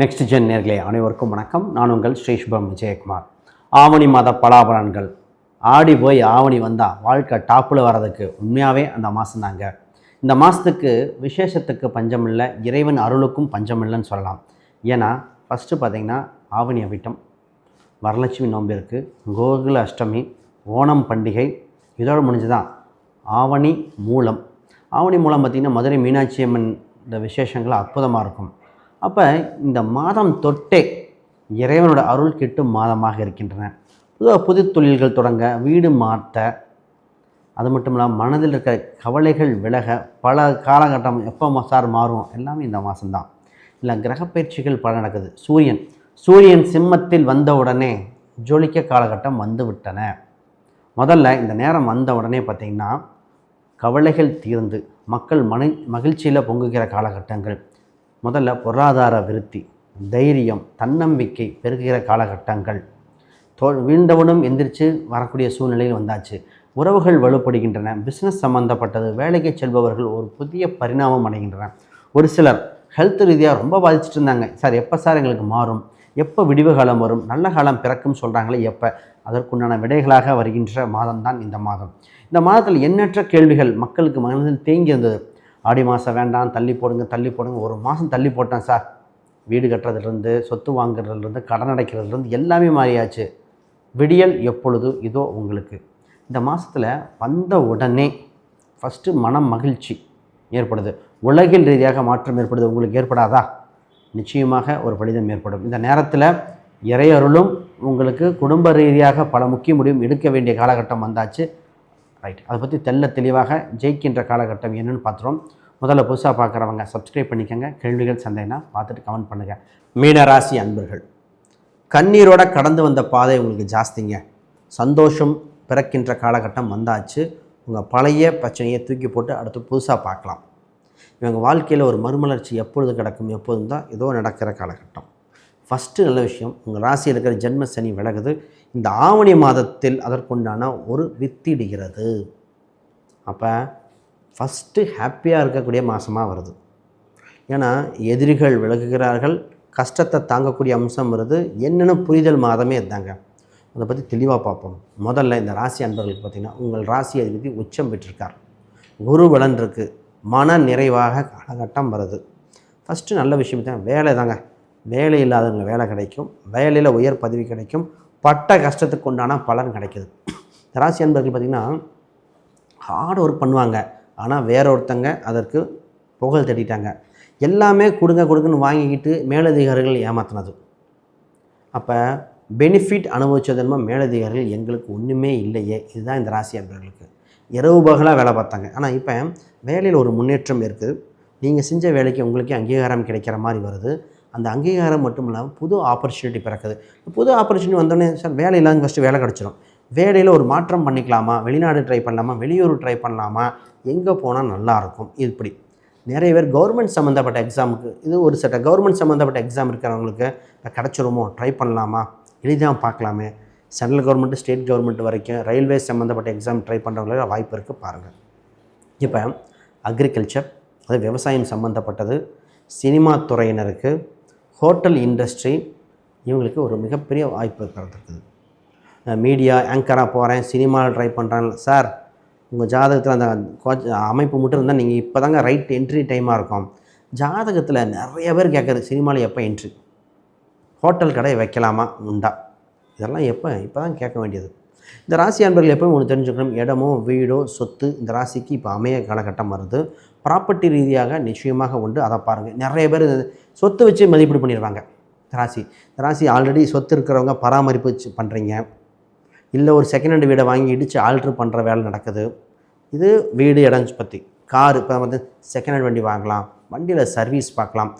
Next gen நேர்களே அனைவருக்கும் வணக்கம். நான் உங்கள் ஸ்ரீ சுபம் விஜயகுமார். ஆவணி மாத பலாபலன்கள். ஆடி போய் ஆவணி வந்தால் வாழ்க்கை டாப்பில் வர்றதுக்கு உண்மையாகவே அந்த மாதம் தாங்க. இந்த மாதத்துக்கு விசேஷத்துக்கு பஞ்சம் இல்லை, இறைவன் அருளுக்கும் பஞ்சம் இல்லைன்னு சொல்லலாம். ஏன்னா ஃபஸ்ட்டு பார்த்திங்கன்னா ஆவணி அவிட்டம், வரலட்சுமி நோன்பு இருக்குது, கோகுல அஷ்டமி, ஓணம் பண்டிகை, இதோடு முடிஞ்சு தான் ஆவணி மூலம். ஆவணி மூலம் பார்த்திங்கன்னா மதுரை மீனாட்சி அம்மன் இந்த விசேஷங்கள் அற்புதமாக இருக்கும். அப்போ இந்த மாதம் தொட்டே இறைவனோட அருள் கிட்டும் மாதமாக இருக்கின்றன. பொதுவாக புது தொழில்கள் தொடங்க, வீடு மாற்ற, அது மட்டும் இல்லாமல் மனதில் இருக்கிற கவலைகள் விலக, பல காலகட்டம் எப்போ சார் மாறும் எல்லாமே இந்த மாதம்தான். இல்லை கிரகப்பயிற்சிகள் பல நடக்குது. சூரியன் சிம்மத்தில் வந்த உடனே ஜொலிக்க காலகட்டம் வந்து விட்டன. முதல்ல இந்த நேரம் வந்த உடனே பார்த்திங்கன்னா கவலைகள் தீர்ந்து மக்கள் மகிழ்ச்சியில் பொங்குகிற காலகட்டங்கள். முதல்ல பொருளாதார விருத்தி, தைரியம், தன்னம்பிக்கை பெருகுகிற காலகட்டங்கள். வீண்டவனும் எந்திரிச்சு வரக்கூடிய சூழ்நிலையில் வந்தாச்சு. உறவுகள் வலுப்படுகின்றன. பிஸ்னஸ் சம்மந்தப்பட்டது, வேலைக்கு செல்பவர்கள் ஒரு புதிய பரிணாமம் அடைகின்றன. ஒரு சிலர் ஹெல்த் ரீதியாக ரொம்ப பாதிச்சுட்டு இருந்தாங்க. சார் எப்போ சார் எங்களுக்கு மாறும், எப்போ விடிவு காலம் வரும், நல்ல காலம் பிறக்கும் சொல்கிறாங்களே எப்போ, அதற்குண்டான விடைகளாக வருகின்ற மாதம்தான் இந்த மாதம். இந்த மாதத்தில் எண்ணற்ற கேள்விகள் மக்களுக்கு மனதில் தேங்கி இருந்தது. ஆடி மாதம் வேண்டாம், தள்ளி போடுங்க. ஒரு மாதம் தள்ளி போட்டேன் சார். வீடு கட்டுறதுலேருந்து, சொத்து வாங்குறதுலேருந்து, கடன் அடைக்கிறதுலேருந்து எல்லாமே மாறியாச்சு. விடியல் எப்பொழுது இதோ உங்களுக்கு. இந்த மாதத்தில் வந்த உடனே ஃபஸ்ட்டு மனம் மகிழ்ச்சி ஏற்படுது. உலகில் ரீதியாக மாற்றம் ஏற்படுது. உங்களுக்கு ஏற்படாதா? நிச்சயமாக ஒரு பலிதம் ஏற்படும். இந்த நேரத்தில் இறையருளும் உங்களுக்கு குடும்ப ரீதியாக பல முக்கிய முடிவும் எடுக்க வேண்டிய காலகட்டம் வந்தாச்சு. ரைட், அதை பற்றி தெளிவாக ஜெயிக்கின்ற காலகட்டம் என்னென்னு பார்த்துருவோம். முதல்ல புதுசாக பார்க்குறவங்க சப்ஸ்கிரைப் பண்ணிக்கோங்க. கேள்விகள் சந்தேகம்னா பார்த்துட்டு கமெண்ட் பண்ணுங்கள். மீனராசி அன்பர்கள், கண்ணீரோட கடந்து வந்த பாதை உங்களுக்கு ஜாஸ்திங்க. சந்தோஷம் பிறக்கின்ற காலகட்டம் வந்தாச்சு. உங்கள் பழைய பிரச்சனையை தூக்கி போட்டு அடுத்து புதுசாக பார்க்கலாம். இவங்க வாழ்க்கையில் ஒரு மறுமலர்ச்சி எப்பொழுது கிடக்கும், எப்போதும் தான் ஏதோ நடக்கிற காலகட்டம். ஃபஸ்ட்டு நல்ல விஷயம், உங்கள் ராசியில் இருக்கிற ஜென்ம சனி விலகுது. இந்த ஆவணி மாதத்தில் அதற்குண்டான ஒரு வித்திடுகிறது. அப்போ ஃபஸ்ட்டு ஹாப்பியாக இருக்கக்கூடிய மாதமாக வருது. ஏன்னா எதிரிகள் விலகுகிறார்கள், கஷ்டத்தை தாங்கக்கூடிய அம்சம் வருது. என்னென்னு புரிதல் மாதமே இருந்தாங்க. அதை பற்றி தெளிவாக பார்ப்போம். முதல்ல இந்த ராசி அன்பர்களுக்கு பார்த்திங்கன்னா உங்கள் ராசி அதிபதி உச்சம் பெற்றிருக்கார். குரு பலன் இருக்குது. மன நிறைவாக காலகட்டம் வருது. ஃபஸ்ட்டு நல்ல விஷயம் தான் வேலை தாங்க. வேலை இல்லாதவங்க வேலை கிடைக்கும், வேலையில் உயர் பதவி கிடைக்கும், பட்ட கஷ்டத்துக்கு உண்டான பலன் கிடைக்கிது. ராசி அன்பர்கள் பார்த்திங்கன்னா ஹார்ட் ஒர்க் பண்ணுவாங்க, ஆனால் வேற ஒருத்தங்க அதற்கு புகழ் தட்டிட்டாங்க. எல்லாமே கொடுங்கன்னு வாங்கிக்கிட்டு மேலதிகாரிகள் ஏமாத்தினது. அப்போ பெனிஃபிட் அனுபவித்தது என்னமோ மேலதிகாரிகள் எங்களுக்கு ஒன்றுமே இல்லையே. இதுதான் இந்த ராசி அன்பர்களுக்கு. இரவு பகலாக வேலை பார்த்தாங்க. ஆனால் இப்போ வேலையில் ஒரு முன்னேற்றம் இருக்குது. நீங்கள் செஞ்ச வேலைக்கு உங்களுக்கே அங்கீகாரம் கிடைக்கிற மாதிரி வருது. அந்த அங்கீகாரம் மட்டும் இல்லாமல் புது ஆப்பர்ச்சுனிட்டி பிறக்குது. புது ஆப்பர்ச்சுனிட்டி வந்தோடனே சார் வேலை இல்லாமல் ஃபஸ்ட்டு வேலை கிடச்சிடும். வேலையில் ஒரு மாற்றம் பண்ணிக்கலாமா, வெளிநாடு ட்ரை பண்ணலாமா, வெளியூர் ட்ரை பண்ணலாமா, எங்கே போனால் நல்லாயிருக்கும். இப்படி நிறைய பேர் கவர்மெண்ட் சம்மந்தப்பட்ட எக்ஸாமுக்கு, இது ஒரு செட்ட கவர்மெண்ட் சம்மந்தப்பட்ட எக்ஸாம் இருக்கிறவங்களுக்கு கிடச்சிருமோ, ட்ரை பண்ணலாமா, எளிதாக பார்க்கலாமே. சென்ட்ரல் கவர்மெண்ட்டு, ஸ்டேட் கவர்மெண்ட் வரைக்கும் ரயில்வே சம்மந்தப்பட்ட எக்ஸாம் ட்ரை பண்ணுறவங்களுக்கு வாய்ப்பு இருக்குது, பாருங்கள். இப்போ அக்ரிகல்ச்சர், அது விவசாயம் சம்மந்தப்பட்டது, சினிமா துறையினருக்கு, ஹோட்டல் இண்டஸ்ட்ரி, இவங்களுக்கு ஒரு மிகப்பெரிய வாய்ப்பு இருக்கிறது. மீடியா ஆங்கராக போகிறேன், சினிமாவில் ட்ரை பண்ணுறேன் சார். உங்கள் ஜாதகத்தில் அந்த அமைப்பு மட்டும் இருந்தால் நீங்கள் இப்போ தாங்க ரைட் என்ட்ரி டைமாக இருக்கும். ஜாதகத்தில் நிறைய பேர் கேட்குறது சினிமாவில் எப்போ என்ட்ரி, ஹோட்டல் கடை வைக்கலாமா உண்டா, இதெல்லாம் இப்போ தான் கேட்க வேண்டியது. இந்த ராசி அன்பர்கள் எப்போயும் ஒன்று தெரிஞ்சுக்கணும், இடமோ வீடோ சொத்து இந்த ராசிக்கு இப்போ அமைய காலகட்டம் வருது. ப்ராப்பர்ட்டி ரீதியாக நிச்சயமாக உண்டு, அதை பாருங்கள். நிறைய பேர் சொத்து வச்சு மதிப்பீடு பண்ணிடுவாங்க. இந்த ராசி ஆல்ரெடி சொத்து இருக்கிறவங்க பராமரிப்பு பண்ணுறீங்க, இல்லை ஒரு செகண்ட் ஹேண்ட் வீடை வாங்கி இடித்து ஆல்ட்ரு பண்ணுற வேலை நடக்குது. இது வீடு இடம் பற்றி. கார் இப்போ வந்து செகண்ட் ஹேண்ட் வண்டி வாங்கலாம், வண்டியில் சர்வீஸ் பார்க்கலாம்,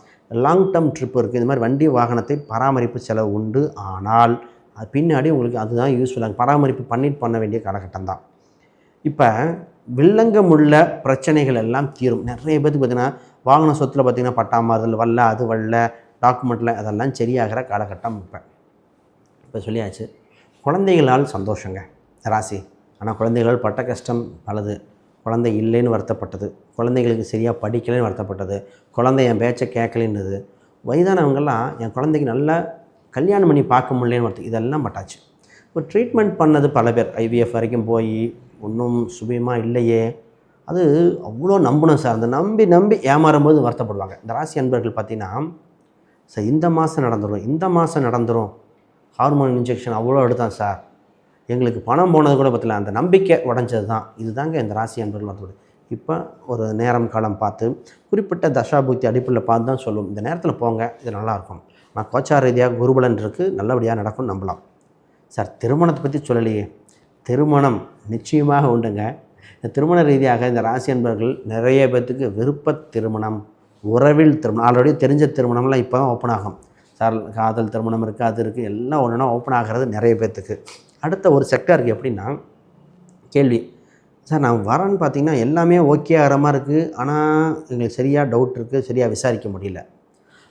லாங் டேர்ம் ட்ரிப் இருக்குது. இந்த மாதிரி வண்டி வாகனத்தை பராமரிப்பு செலவு உண்டு. ஆனால் அது பின்னாடி உங்களுக்கு அதுதான் யூஸ்ஃபுல்லாக பராமரிப்பு பண்ண வேண்டிய காலகட்டம் தான். இப்போ வில்லங்கமுள்ள பிரச்சனைகள் எல்லாம் தீரும். நிறைய பேருக்கு பார்த்திங்கன்னா வாங்கின சொத்தில் பார்த்திங்கன்னா பட்டாமாறுதல் வரல, அது வரல, டாக்குமெண்ட்டில் அதெல்லாம் சரியாகிற காலகட்டம். இப்போ சொல்லியாச்சு. குழந்தைகளால் சந்தோஷங்க ராசி. ஆனால் குழந்தைகளால் பட்ட கஷ்டம் பலது. குழந்தை இல்லைன்னு வருத்தப்பட்டது, குழந்தைகளுக்கு சரியாக படிக்கலைன்னு வருத்தப்பட்டது, குழந்தை என் பேச்சை கேட்கலைன்றது, வயதானவங்கெல்லாம் என் குழந்தைக்கு நல்லா கல்யாணம் பண்ணி பார்க்க முடியலன்னு ஒருத்தர் இதெல்லாம் பட்டாச்சு. இப்போ ட்ரீட்மெண்ட் பண்ணது பல பேர் ஐவிஎஃப் வரைக்கும் போய் ஒன்றும் சுபியமாக இல்லையே, அது அவ்வளோ நம்பணும் சார். அந்த நம்பி நம்பி ஏமாறும்போது வருத்தப்படுவாங்க. இந்த ராசி அன்பர்கள் பார்த்திங்கன்னா, சார் இந்த மாதம் நடந்துடும், இந்த மாதம் நடந்துடும், ஹார்மோன் இன்ஜெக்ஷன் அவ்வளோ எடுத்தான் சார், எங்களுக்கு பணம் போனது கூட பற்றல, அந்த நம்பிக்கை உடஞ்சது தான். இதுதாங்க இந்த ராசி அன்பர்கள் வரது. இப்போ ஒரு நேரம் காலம் பார்த்து குறிப்பிட்ட தசாபுக்தி அடிப்படையில் பார்த்து தான் சொல்லுவோம், இந்த நேரத்தில் போங்க, இது நல்லாயிருக்கும். நான் கோச்சார ரீதியாக குருபலன் இருக்குது, நல்லபடியாக நடக்கும்னு நம்பலாம். சார் திருமணத்தை பற்றி சொல்லலையே, திருமணம் நிச்சயமாக உண்டுங்க. இந்த திருமண ரீதியாக இந்த ராசி அன்பர்கள் நிறைய பேர்த்துக்கு விருப்ப திருமணம், உறவில் திருமணம், ஆல்ரெடி தெரிஞ்ச திருமணம்லாம் இப்போ தான் ஓப்பன் ஆகும். சார் காதல் திருமணம் இருக்குது, அது இருக்குது, எல்லாம் ஒன்றுனா ஓப்பன் ஆகிறது நிறைய பேர்த்துக்கு. அடுத்த ஒரு செக்டாருக்கு எப்படின்னா, கேள்வி சார் நான் வரேன்னு பார்த்தீங்கன்னா எல்லாமே ஓகே ஆகிற மாதிரி இருக்குது, ஆனால் எங்களுக்கு சரியாக டவுட் இருக்குது, சரியாக விசாரிக்க முடியல,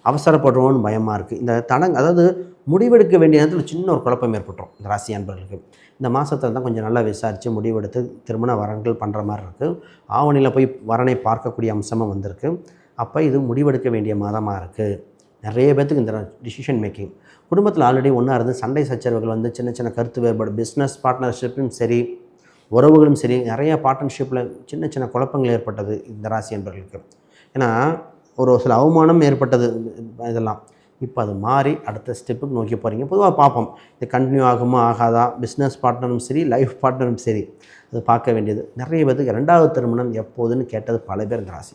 அவசரப்படுறோன்னு பயமாக இருக்குது. இந்த அதாவது முடிவெடுக்க வேண்டிய நேரத்தில் சின்ன ஒரு குழப்பம் ஏற்பட்டுரும் இந்த ராசி அன்பர்களுக்கு. இந்த மாதத்தில் தான் கொஞ்சம் நல்லா விசாரித்து முடிவெடுத்து திருமண வரன்கள் பண்ணுற மாதிரி இருக்குது. ஆவணியில் போய் வரனை பார்க்கக்கூடிய அம்சமாக வந்திருக்கு. அப்போ இது முடிவெடுக்க வேண்டிய மாதமாக இருக்குது. நிறைய பேர்த்துக்கு இந்த டிசிஷன் மேக்கிங் குடும்பத்தில் ஆல்ரெடி ஒன்றா இருந்து சண்டை சச்சரவுகள் வந்து சின்ன சின்ன கருத்து வேறுபாடு, பிஸ்னஸ் பார்ட்னர்ஷிப்பும் சரி, உறவுகளும் சரி, நிறைய பார்ட்னர்ஷிப்பில் சின்ன சின்ன குழப்பங்கள் ஏற்பட்டது இந்த ராசி அன்பர்களுக்கு. ஏன்னா ஒரு சில அவமானம் ஏற்பட்டது இதெல்லாம். இப்போ அது மாறி அடுத்த ஸ்டெப்புக்கு நோக்கி போகிறீங்க. பொதுவாக பார்ப்போம், இது கண்டினியூ ஆகுமா ஆகாதா, பிஸ்னஸ் பார்ட்னரும் சரி, லைஃப் பார்ட்னரும் சரி, அது பார்க்க வேண்டியது. நிறைய பேருக்கு 2வது திருமணம் எப்போதுன்னு கேட்டது பல பேர் இந்த ராசி.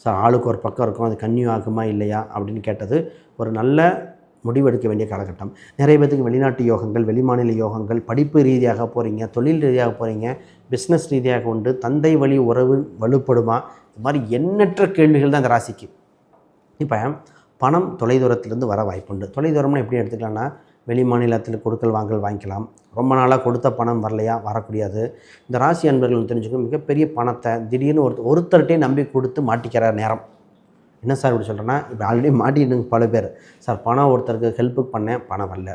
சார் ஆளுக்கு ஒரு பக்கம் இருக்கும், அது கன்னியூ ஆகுமா இல்லையா அப்படின்னு கேட்டது. ஒரு நல்ல முடிவெடுக்க வேண்டிய காலகட்டம். நிறைய பேருக்கு வெளிநாட்டு யோகங்கள், வெளிமாநில யோகங்கள், படிப்பு ரீதியாக போகிறீங்க, தொழில் ரீதியாக போகிறீங்க, பிஸ்னஸ் ரீதியாக உண்டு, தந்தை வழி உறவு வலுப்படுமா, இது மாதிரி எண்ணற்ற கேள்விகள் தான் இந்த ராசிக்கு. இப்போ பணம் தொலைதூரத்திலேருந்து வர வாய்ப்புண்டு. தொலைதூரம்னு எப்படி எடுத்துக்கலாம்னா, வெளி மாநிலத்தில் கொடுக்கல் வாங்கல் வாங்கிக்கலாம். ரொம்ப நாளாக கொடுத்த பணம் வரலையா, வரக்கூடியது. இந்த ராசி அன்பர்கள் தெரிஞ்சுக்கணும், மிகப்பெரிய பணத்தை திடீர்னு ஒருத்தர்கிட்டே நம்பி கொடுத்து மாட்டிக்கிற நேரம். என்ன சார் இப்படி சொல்கிறேன்னா, இப்போ ஆல்ரெடி மாட்டிடுங்க பல பேர். சார் பணம் ஒருத்தருக்கு ஹெல்ப்புக்கு பண்ணேன், பணம் வரல,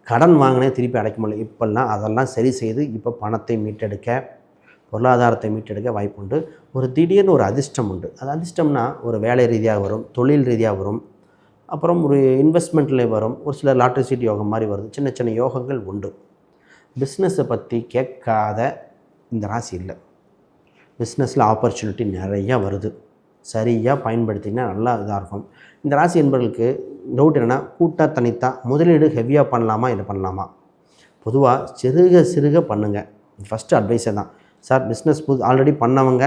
கடன் வாங்கினேன் திருப்பி அடைக்க முடியல, இப்போல்லாம் அதெல்லாம் சரி செய்து இப்போ பணத்தை மீட்டெடுக்க, பொருளாதாரத்தை மீட்டெடுக்க வாய்ப்பு உண்டு. ஒரு திடீர்னு ஒரு அதிர்ஷ்டம் உண்டு. அது அதிர்ஷ்டம்னா ஒரு வேலை ரீதியாக வரும், தொழில் ரீதியாக வரும், அப்புறம் ஒரு இன்வெஸ்ட்மெண்ட்டில் வரும், ஒரு சில லாட்ரி சீட் யோகம் மாதிரி வருது, சின்ன சின்ன யோகங்கள் உண்டு. பிஸ்னஸை பற்றி கேட்காத இந்த ராசி இல்லை. பிஸ்னஸில் ஆப்பர்ச்சுனிட்டி நிறையா வருது, சரியாக பயன்படுத்திங்கன்னா நல்லா இதாக இருக்கும். இந்த ராசி என்பவர்களுக்கு டவுட் என்னென்னா, கூட்டாக தனித்தா முதலீடு ஹெவியாக பண்ணலாமா இல்லை பண்ணலாமா? பொதுவாக சிறுக சிறுக பண்ணுங்கள். ஃபஸ்ட்டு அட்வைஸே தான். சார் பிஸ்னஸ் ஆல்ரெடி பண்ணவங்க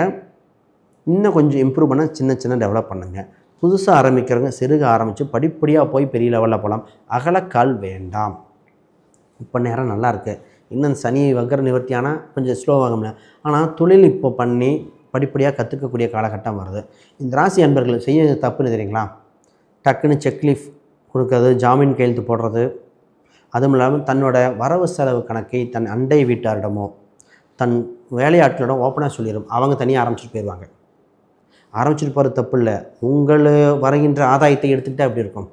இன்னும் கொஞ்சம் இம்ப்ரூவ் பண்ண சின்ன சின்ன டெவலப் பண்ணுங்கள். புதுசாக ஆரம்பிக்கிறவங்க சிறுக ஆரம்பித்து படிப்படியாக போய் பெரிய லெவலில் போகலாம். அகலக்கால் வேண்டாம். இப்போ நேரம் நல்லா இருக்குது. இன்னும் சனி வக்கர நிவர்த்தி ஆனால் கொஞ்சம் ஸ்லோவாகும்ல. ஆனால் தொழில் இப்போ பண்ணி படிப்படியாக கற்றுக்கக்கூடிய காலகட்டம் வருது. இந்த ராசி அன்பர்கள் செய்ய தப்புன்னு தெரியுங்களா? டக்குன்னு செக்லீஃப் கொடுக்கறது, ஜாமீன் கையெழுத்து போடுறது, அதுவும் இல்லாமல் தன்னோட வரவு செலவு கணக்கை தன் அண்டை வீட்டாரிடமோ தன் வேலையாட்களிடம் ஓப்பனாக சொல்லிடும். அவங்க தனியாக ஆரம்பிச்சுட்டு போயிடுவாங்க. ஆரம்பிச்சுட்டு போகிறது தப்பு இல்லை, உங்கள் வருகின்ற ஆதாயத்தை எடுத்துக்கிட்டே அப்படி இருக்கும்.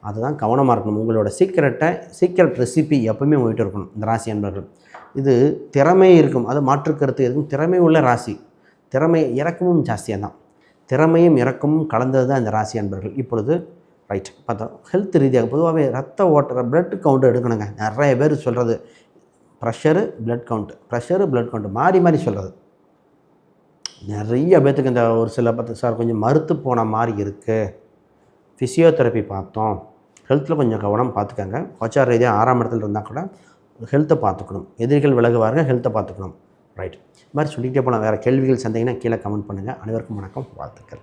அதுதான் கவனமாக இருக்கணும். உங்களோட சீக்ரெட் ரெசிபி எப்பவுமே உங்கள்கிட்ட இருக்கணும். இந்த ராசி அன்பர்கள் இது திறமை இருக்கும், அது மாற்றுக்கருத்து இருக்கும். திறமை உள்ள ராசி, திறமை இறக்கமும் ஜாஸ்தியாக தான். திறமையும் இறக்கமும் கலந்தது தான் இந்த ராசி அன்பர்கள். இப்பொழுது ரைட் பார்த்தோம். ஹெல்த் ரீதியாக பொதுவாகவே ரத்த ஓட்டுற பிளட் கவுண்ட் எடுக்கணுங்க. நிறைய பேர் சொல்கிறது ப்ரெஷரு பிளட் கவுண்ட்டு மாறி மாறி சொல்கிறது. நிறைய பேர்த்துக்கு இந்த ஒரு சில சார் கொஞ்சம் மறுத்து போன மாதிரி இருக்குது, ஃபிசியோதெரப்பி பார்த்தோம், ஹெல்த்தில் கொஞ்சம் கவனம் பார்த்துக்கங்க. கோச்சார ரீதியாக 6ஆம் இடத்துல இருந்தால் கூட ஹெல்த்தை பார்த்துக்கணும். எதிரிகள் விலகுவார்கள், ஹெல்த்தை பார்த்துக்கணும். ரைட், இது மாதிரி சொல்லிகிட்டே போகலாம். வேறு கேள்விகள் சந்தேகம்னா கீழே கமெண்ட் பண்ணுங்கள். அனைவருக்கும் வணக்கம், வாழ்த்துக்கள்.